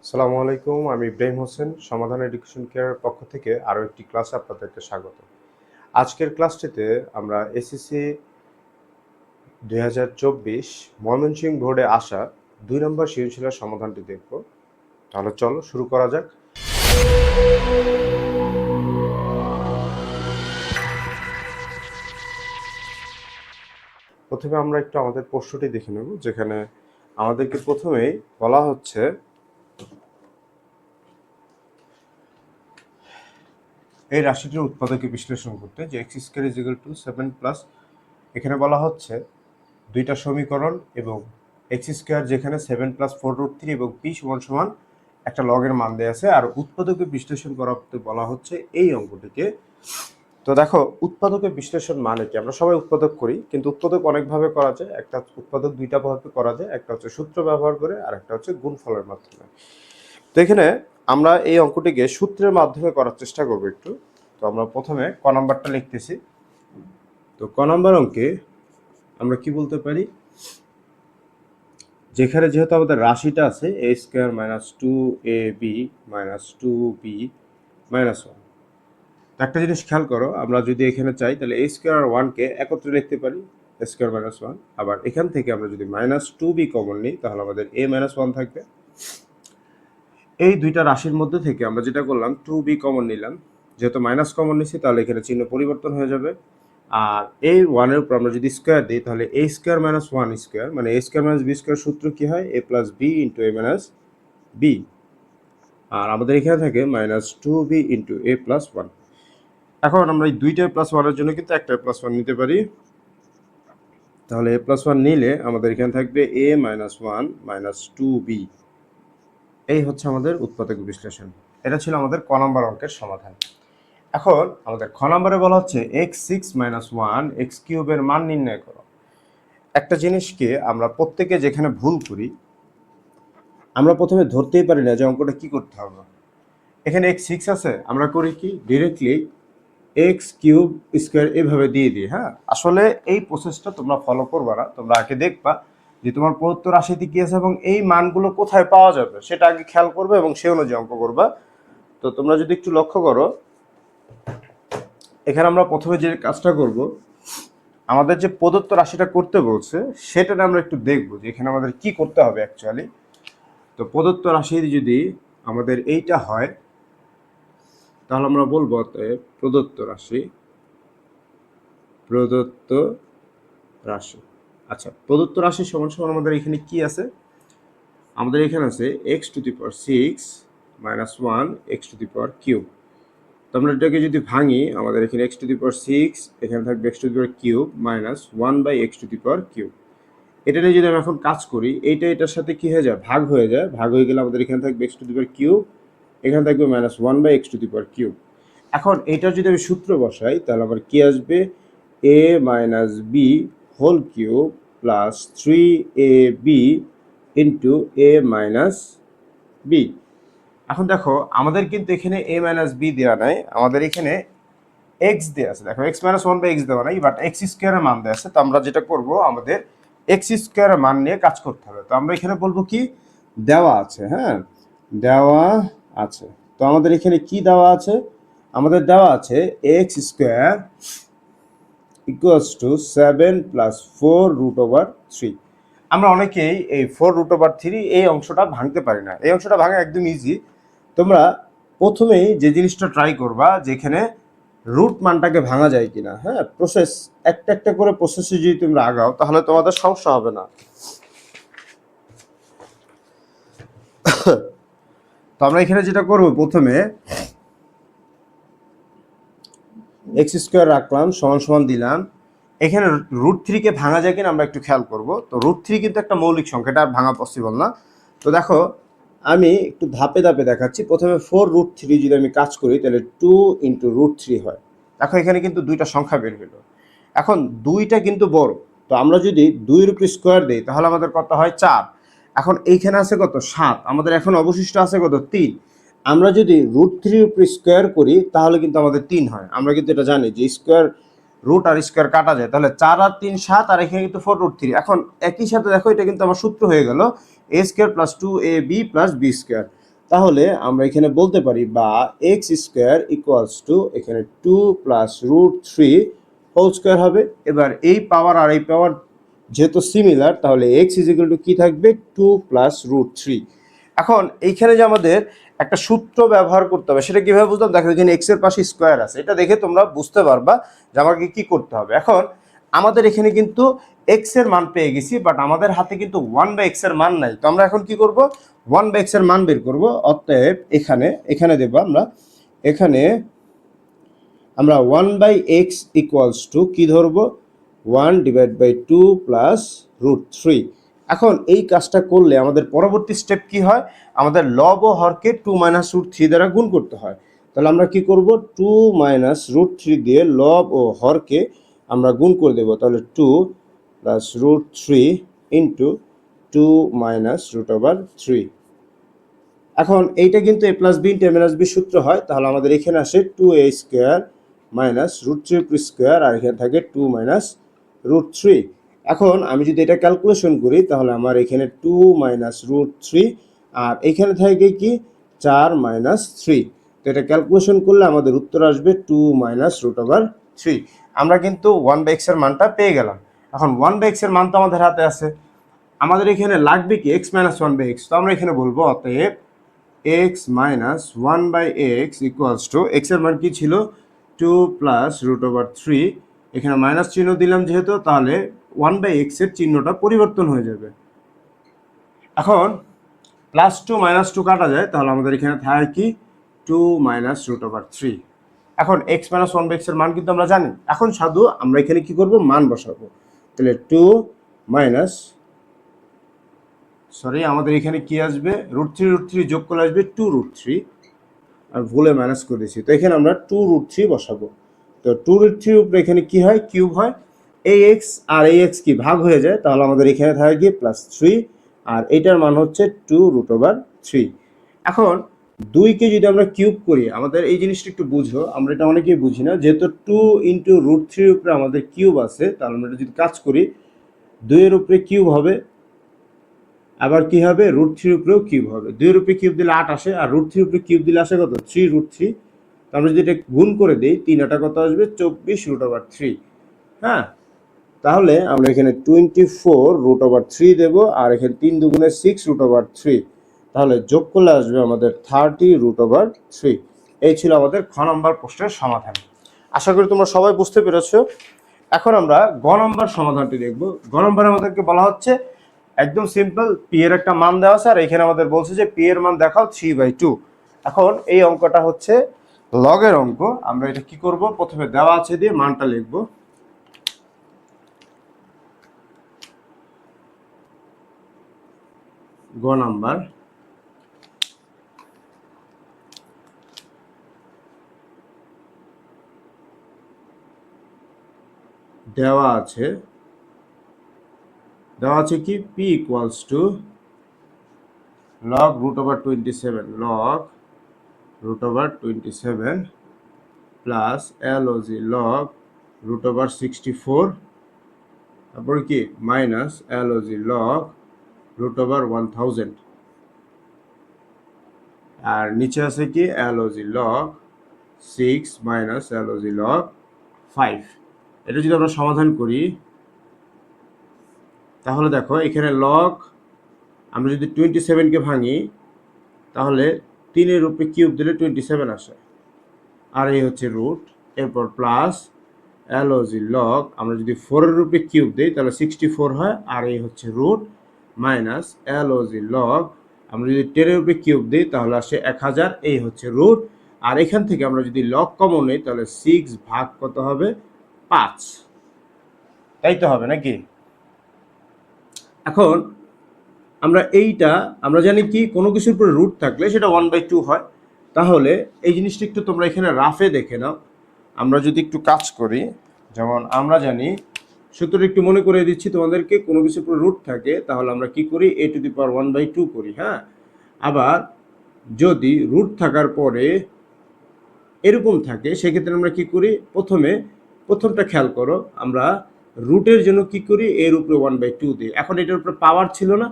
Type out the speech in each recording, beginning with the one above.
আসসালামু আলাইকুম, আমি ইব্রাহিম হোসেন। সমাধান এডুকেশন কেয়ারের পক্ষ থেকে আরও একটি ক্লাসে আপনাদেরকে স্বাগত। আজকের ক্লাসটিতে আমরা এসএসসি 2024 ময়মনসিংহ বোর্ডে আসা 2 নম্বর সৃজনশীলের সমাধানটি দেখব। তাহলে চলো শুরু করা যাক। প্রথমে আমরা একটু আমাদের প্রশ্নটি দেখে নেব, যেখানে আমাদেরকে প্রথমেই বলা হচ্ছে এই রাশিটির উৎপাদকে বিশ্লেষণ করতে, যে x square is equal to 7+, এখানে বলা হচ্ছে দুইটা সমীকরণ এবং এক্স স্কয়ার যেখানে 7+4√3 এবং পি সমান সমান একটা লগের মান দেওয়া আছে, আর উৎপাদকে বিশ্লেষণ করতে বলা হচ্ছে এই অঙ্কটিকে। তো দেখো, উৎপাদকে বিশ্লেষণ মানে কি? আমরা সবাই উৎপাদক করি, কিন্তু উৎপাদক অনেকভাবে করা যায়। একটা উৎপাদক দুইটা ভাবে করা যায়, একটা হচ্ছে সূত্র ব্যবহার করে আর একটা হচ্ছে গুণফলের মাধ্যমে। তো এখানে আমরা এই অঙ্কটিকে সূত্রের মাধ্যমে করার চেষ্টা করবো একটু। তো আমরা প্রথমে ক নাম্বারটা লিখতেছি। তো ক নাম্বার অঙ্কে আমরা কি বলতে পারি, যেখানে যেহেতু আমাদের রাশিটা আছে a square minus 2ab minus 2b minus 1, একটা জিনিস খেয়াল করো, আমরা যদি এখানে চাই তাহলে a স্কয়ার আর 1কে একত্রে লিখতে পারি, a স্কয়ার মাইনাস 1। আবার এখান থেকে আমরা যদি মাইনাস 2b কমন নিই তাহলে আমাদের a মাইনাস 1 থাকবে। এই দুইটা রাশির মধ্যে থেকে আমরা যেটা করলাম 2b কমন নিলাম, যেহেতু মাইনাস কমন নিচ্ছি তাহলে এখানে চিহ্ন পরিবর্তন হয়ে যাবে। আর এই ওয়ানের উপর আমরা যদি স্কোয়ার দিই তাহলে a স্কোয়ার মাইনাস 1 স্কোয়ার, মানে a square minus b square সূত্র কি হয়, a plus b into a minus b। আর আমাদের এখানে থাকে minus 2b into a plus 1। এখন আমরা এই দুইটা প্লাস 1-এর জন্য কিন্তু একটা প্লাস 1 নিতে পারি। তাহলে a প্লাস 1 নিলে আমাদের এখানে থাকবে a মাইনাস 1 মাইনাস 2b। এই হচ্ছে আমাদের উৎপাদক বিশ্লেষণ। এটা ছিল আমাদের ক নম্বর অঙ্কের সমাধান। এখন আমাদের খ নম্বরে বলা হচ্ছে x6 মাইনাস 1 x কিউবের মান নির্ণয় করো। একটা জিনিসকে আমরা প্রত্যেকে যেখানে ভুল করি, আমরা প্রথমে ধরতেই পারি না যে অঙ্কটা কি করতে হবে। এখানে x6 আছে, আমরা করি কি ডিরেক্টলি x কিউব স্কোয়ার এভাবে দিয়ে দিই। হ্যাঁ, আসলে এই প্রসেসটা তোমরা ফলো করবা না, তোমরা আগে দেখবা যে তোমার প্রদত্ত রাশিতে কি আছে এবং এই মানগুলো কোথায় পাওয়া যাবে সেটা আগে খেয়াল করবে এবং সে অনুযায়ী অঙ্ক করবা। তো তোমরা যদি একটু লক্ষ্য করো, এখানে আমরা প্রথমে যে কাজটা করব, আমাদের যে প্রদত্ত রাশিটা করতে বলছে সেটা আমরা একটু দেখবো যে এখানে আমাদের কি করতে হবে অ্যাকচুয়ালি। তো প্রদত্ত রাশি যদি আমাদের এইটা হয় তাহলে আমরা বলবো প্রদত্ত রাশি আচ্ছা, প্রদত্ত রাশি সমান সমান আমাদের এখানে কি আছে, আমাদের এখানে আছে x to the power 6 minus 1 x to the power cube. তো আমরা এটাকে যদি ভাঙি, আমাদের এখানে x টু দি পাওয়ার 6, এখানে থাকবে x to the power cube minus 1 by x to the power cube. এটা নিয়ে যদি আমরা এখন কাজ করি, এইটা এটার সাথে কি হয়ে যায়, ভাগ হয়ে যায়। ভাগ হয়ে গেলে আমাদের এখানে থাকবে x to the power cube, এখানে থাকবে minus 1 by x to the power cube. এখন এইটার যদি আমি সূত্র বসাই তাহলে আমার কি আসবে, a minus b whole cube plus 3ab into a minus b। এখন দেখো, আমাদের কিন্তু এখানে a মাইনাস b দেওয়া নাই, আমাদের এখানে x দেওয়া আছে। দেখো, x মাইনাস 1 বাই x দেওয়া নাই, বাট x স্কোয়ারের মান দেওয়া আছে। তো আমরা যেটা করব, আমাদের x স্কোয়ারের মান নিয়ে কাজ করতে হবে। তো আমরা এখানে বলবো কি, দেওয়া আছে, হ্যাঁ দেওয়া আছে। তো আমাদের এখানে কি দেওয়া আছে, আমাদের দেওয়া আছে x square equals to 7 plus 4√3। আমরা অনেকেই এই 4√3 এই অংশটা ভাঙতে পারি না। এই অংশটা ভাঙা একদম ইজি। তোমরা প্রথমেই যে জিনিসটা ট্রাই করবা, যেখানে রুট মানটাকে ভাঙা যায় কিনা। হ্যাঁ, প্রসেস একটা একটা করে প্রসেসে যদি তোমরা আগাও তাহলে তোমাদের সমস্যা হবে না। তো আমরা এখানে যেটা করব, প্রথমে এক্স স্কোয়ার রাখলাম, সমান সমান দিলাম। এখানে √3 ভাঙা যায় কিনা আমরা একটু খেয়াল করব। তো √3 কিন্তু একটা মৌলিক সংখ্যা, এটা ভাঙা পসিবল না। তো দেখো, আমি একটু ধাপে ধাপে দেখাচ্ছি। প্রথমে 4√3 যদি আমি কাজ করি তাহলে 2 ইন্টু √3 হয়। দেখো, এখানে কিন্তু দুইটা সংখ্যা বের হলো। এখন দুইটা কিন্তু বড়, তো আমরা যদি 2-এর উপর স্কোয়ার দিই তাহলে আমাদের কত হয়, 4। এখন এইখানে আছে কত, 7। আমাদের এখন অবশিষ্ট আছে কত, 3। আমরা যদি √3 উপর স্কোয়ার করি তাহলে কিন্তু আমাদের 3 হয়। আমরা কিন্তু এটা জানি যে স্কোয়ার রুট আর স্কোয়ার কাটা যায়, তাহলে 4 আর 3 7, আর এখানে কিন্তু 4√3। এখন একই সাথে দেখো, এটা কিন্তু আমার সূত্র হয়ে গেল a square plus 2ab plus b square. তাহলে আমরা এখানে বলতে পারি বা এক্স স্কোয়ার ইকুয়ালস টু এখানে 2 প্লাস রুট 3 হোল স্কোয়ার হবে। এবার এই পাওয়ার আর এই পাওয়ার যেহেতু সিমিলার, তাহলে এক্স ইজ ইকুয়াল টু কী থাকবে, 2 প্লাস রুট 3। এখন এইখানে যে আমাদের একটা সূত্র ব্যবহার করতে হবে, সেটা কীভাবে বুঝলাম, দেখো এখানে এক্সের পাশে স্কোয়ার আছে, এটা দেখে তোমরা বুঝতে পারবা যে আমাকে কী করতে হবে। এখন আমাদের এখানে কিন্তু এক্স এর মান পেয়ে গেছি, বাট আমাদের হাতে কিন্তু 1/x এর মান নাই। তো আমরা এখন কি করব, 1/x এর মান বের করব। অতএব এখানে দেব আমরা 1/x ইকুয়ালস টু কি ধরবো, 1/2 প্লাস রুট 3। এখন এই কাজটা করলে আমাদের পরবর্তী স্টেপ কি হয়, আমাদের লব ও হরকে 2 মাইনাস রুট 3 দ্বারা গুণ করতে হয়। তাহলে আমরা কি করব, 2 মাইনাস রুট 3 দিয়ে লব ও হরকে আমরা গুণ করে দেব। তাহলে 2 plus root 3 into 2 minus root over 3। এখন এইটা কিন্তু a plus B into a minus B সূত্র হয়। তাহলে আমাদের এখানে আসে 2a square minus root 3 square, আর এখানে থাকে 2 মাইনাস রুট 3। এখন আমি যদি এটা ক্যালকুলেশন করি, তাহলে আমার এখানে 2 মাইনাস রুট 3, আর এখানে থাকে কি 4 মাইনাস 3। তো এটা ক্যালকুলেশন করলে আমাদের উত্তর আসবে 2 মাইনাস রুট ওভার 3। আমরা কিন্তু 1/x এর মানটা পেয়ে গেলাম। এখন 1/x এর মান তো আমাদের হাতে আছে, আমাদের এখানে লাগবে কি x মাইনাস 1/x। তো আমরা এখানে বলবো অতএব x minus 1/x equals to x এর মান কি ছিল, 2 প্লাস রুট ওভার 3। এখানে মাইনাস চিহ্ন দিলাম যেহেতু, তাহলে 1/x এর চিহ্নটা পরিবর্তন হয়ে যাবে। এখন প্লাস 2 মাইনাস 2 কাটা যায়, তাহলে আমাদের এখানে থাকে কি 2 মাইনাস রুট ওভার 3। এখন x মাইনাস 1/x এর মান কিন্তু আমরা জানি। এখন শুধু আমরা এখানে কি করব, মান বসাবো। তাহলে 2 মাইনাস আমাদের এখানে কি আসবে, রুট 3 যোগ করলে আসবে 2 রুট 3, আর ভুলে মাইনাস করে দিয়েছি। তো এখানে আমরা 2 রুট 3 বসাবো। তো 2 রুট 3 উপরে এখানে কি হয়, কিউব হয়। এই এক্স আর এই এক্স কি ভাগ হয়ে যায়, তাহলে আমাদের এখানে থাকে কি প্লাস 3, আর এটার মান হচ্ছে 2 রুট ওভার 3। এখন 2কে যদি আমরা কিউব করি, আমাদের এই জিনিসটা একটু বুঝো, আমরা এটা অনেকেই বুঝি না। যেহেতু 2 ইন্টু রুট 3 উপরে আমাদের কিউব আছে, তাহলে আমরা যদি কাজ করি, 2 এর উপরে কিউব হবে, আবার কি হবে, রুট 3 উপরেও কিউব হবে। 2 এর উপরে কিউব দিলে 8 আসে, আর রুট 3 উপরে কিউব দিলে আসে কত, 3 রুট 3। তো আমরা যদি এটা গুণ করে দিই, 3 আটা কত আসবে, 24 রুট ওভার 3। হ্যাঁ, তাহলে আমরা এখানে 24 রুট ওভার 3 দেবো, আর এখানে 3 দুগুণে 6 রুট ওভার 3। তাহলে যোগ করলে আসবে আমাদের 30 রুট ওভার 3। এই ছিল আমাদের খ নম্বর প্রশ্নের সমাধান। আশা করি তোমরা সবাই বুঝতে পেরেছো। এখন আমরা গ নম্বর সমাধানটি দেখব। গ নম্বরে আমাদেরকে বলা হচ্ছে একদম সিম্পল, পি এর একটা মান দেওয়া আছে, আর এখানে আমাদের বলছে যে পি এর মান দেখাও 3/2। এখন এই অঙ্কটা হচ্ছে লগের অঙ্ক। আমরা এটা কি করব, প্রথমে দেওয়া আছে দিয়ে মানটা লিখব। গ নাম্বার, দেওয়া আছে কি P equals to log root over 27, log root over 27 plus LOG log root over 64, তারপর কি minus LOG log root over 1000, আর নিচে আছে কি LOG log 6 minus LOG log 5। এটা যদি আমরা সমাধান করি, তাহলে দেখো এখানে লগ, আমরা যদি 27কে ভাঙি, তাহলে 3 উপরে কিউব দিলে 27 আসে, আর এই হচ্ছে রুট। এরপর প্লাস LOG লগ, আমরা যদি 4 উপরে কিউব দিই তাহলে 64 হয়, আর এই হচ্ছে রুট, মাইনাস LOG লগ, আমরা যদি 10 উপরে কিউব দিই তাহলে আসে 1000, এই হচ্ছে রুট। আর এখান থেকে আমরা যদি লগ কমন নিই, তাহলে 6 ভাগ কত হবে, 5। তাই তো হবে নাকি? এখন আমরা জানি কি, কোনো কিছুর উপরে রুট থাকলে সেটা 1/2 হয়। তাহলে এই জিনিসটা একটু তোমরা এখানে রাফে দেখে নাও। আমরা যদি একটু কাজ করি, যেমন আমরা জানি, সূত্রটা একটু মনে করে দিচ্ছি তোমাদেরকে, কোনো কিছুর উপরে রুট থাকে তাহলে আমরা কি করি, a⁴ 1/2 করি। হ্যাঁ, আবার যদি রুট থাকার পরে এরকম থাকে, সেক্ষেত্রে আমরা কি করি, প্রথমটা খেয়াল করো, আমরা রুটের জন্য কি করি, এর উপরে 1/2 দিই। এখন এটার উপরে পাওয়ার ছিল না,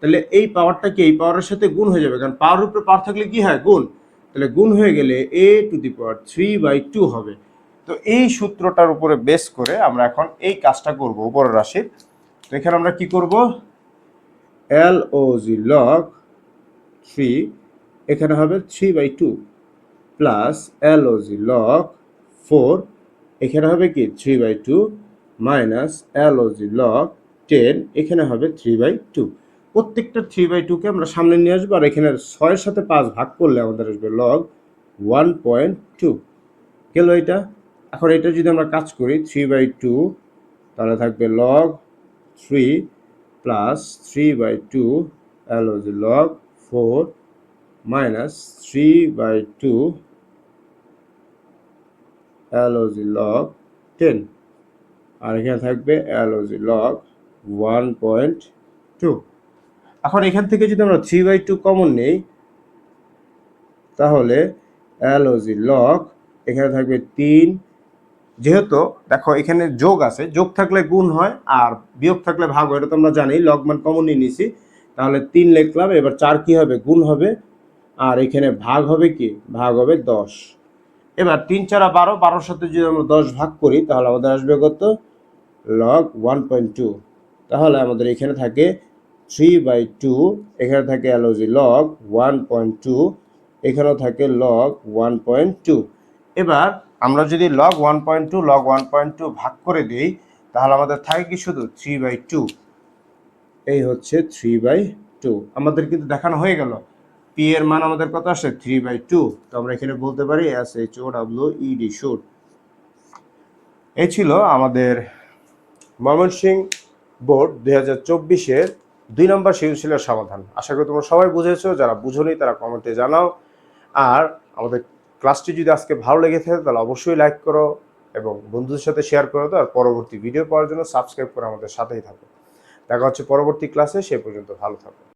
তাহলে এই পাওয়ারটা কি এই পাওয়ারের সাথে গুণ হয়ে যাবে, কারণ পাওয়ার উপরে পাওয়ার থাকলে কি হয় গুণ, তাহলে গুণ হয়ে গেলে a⁻³ হবে। তো এই সূত্রটার উপরে বেস করে আমরা এখন এই কাজটা করব উপরের রাশির। তো এখানে আমরা কি করব, log log 3 এখানে হবে 3/2 প্লাস log log 4 এখানে হবে কি 3/2 মাইনাস log log 10 এখানে হবে 3/2। প্রত্যেকটা 3/2 কে আমরা সামনে নিয়ে আসবো, আর এখানে 6-এর সাথে 5 ভাগ করলে আমাদের আসবে log 1.2 গেল এটা। এখন এটা যদি আমরা কাজ করি 3/2 তাহলে থাকবে log 3 plus 3/2 log log 4 minus 3/2 log log 10 আর এখানে থাকবে log log 1.2। এখন এখান থেকে যদি আমরা 3/2 কমন নেই তাহলে log log এখানে থাকবে 3, যেহেতু দেখো এখানে যোগ আছে, যোগ থাকলে গুণ হয় আর বিয়োগ থাকলে ভাগ হয়, এটা তো আমরা জানি, লগ মান কমন নিয়ে নিছি, তাহলে 3 লিখলাম। এবার 4 কি হবে গুণ হবে, আর এখানে ভাগ হবে কি ভাগ হবে 10। এবার 3×4 = 12, 12-এর সাথে যদি আমরা 10 ভাগ করি তাহলে আমাদের আসবে কত log 1.2। তাহলে আমাদের এখানে থাকে 3/2, এখানে থাকে log log 1.2, এখানেও থাকে log 1.2। এবার আমরা যদি log 1.2 ভাগ করে দিই তাহলে আমাদের থাকে কি শুধু 3/2। এই হচ্ছে 3/2। আমাদের কিন্তু দেখানো হয়ে গেল পি এর মান আমাদের কত আসে 3/2। তো আমরা এখানে বলতে পারি SHOWED শুট। এই ছিল আমাদের ময়মনসিংহ বোর্ড 2024-এর 2 নম্বর সৃজনশীলের সমাধান। আশা করি তোমরা সবাই বুঝেছো, যারা বুঝোনি তারা কমেন্টে জানাও। আর আমাদের ক্লাসটি যদি আজকে ভালো লেগে থাকে তাহলে অবশ্যই লাইক করো এবং বন্ধুদের সাথে শেয়ার করে দাও। আর পরবর্তী ভিডিও পাওয়ার জন্য সাবস্ক্রাইব করে আমাদের সাথেই থাকো। দেখা হচ্ছে পরবর্তী ক্লাসে, সে পর্যন্ত ভালো থাকো।